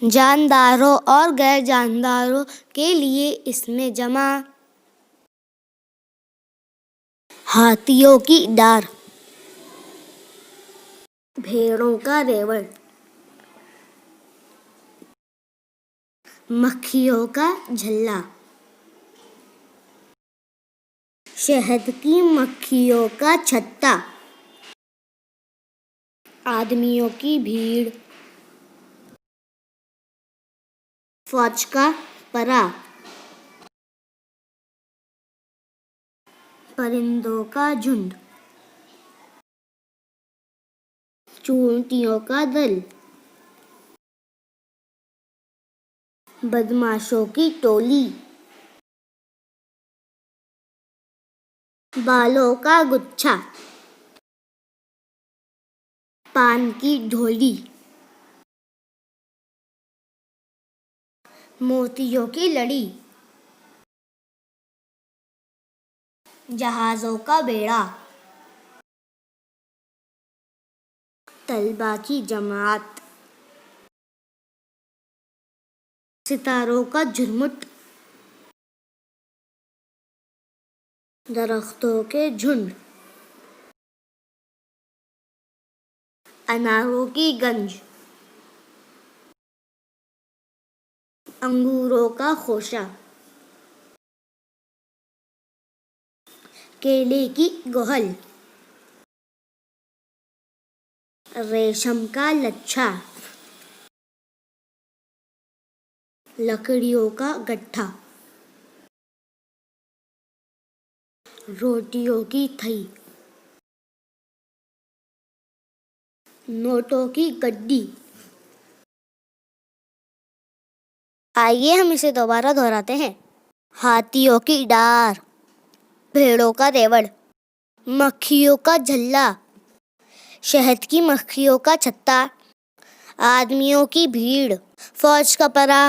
जानदारों और गैर जानदारों के लिए इसमें जमा। हाथियों की डार, भेड़ों का रेवड़, मक्खियों का झल्ला, शहद की मक्खियों का छत्ता, आदमियों की भीड़, फौज का परा, परिंदों का झुंड, चूंटियों का दल, बदमाशों की टोली, बालों का गुच्छा, पान की ढोली, मोतियों की लड़ी, जहाजों का बेड़ा, तलबा की जमात, सितारों का झुरमुट, दरख्तों के झुंड, अनारों की गंज, अंगूरों का खोशा, केले की गोहल, रेशम का लच्छा, लकड़ियों का गट्ठा, रोटियों की थई, नोटों की गड्डी। आइए हम इसे दोबारा दोहराते हैं। हाथियों की डार, भेड़ों का रेवड़, मक्खियों का झल्ला, शहद की मक्खियों का छत्ता, आदमियों की भीड़, फौज का परा,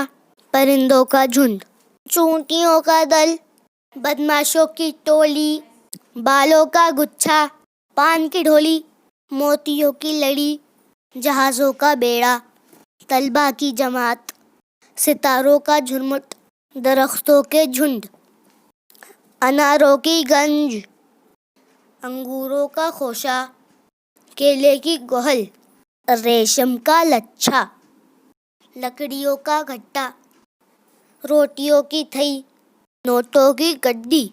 परिंदों का झुंड, चूंटियों का दल, बदमाशों की टोली, बालों का गुच्छा, पान की ढोली, मोतियों की लड़ी, जहाजों का बेड़ा, तलबा की जमात, सितारों का झुरमुट, दरख्तों के झुंड, अनारों की गंज, अंगूरों का खोशा, केले की गोहल, रेशम का लच्छा, लकड़ियों का गट्टा, रोटियों की थई, नोटों की गड्डी।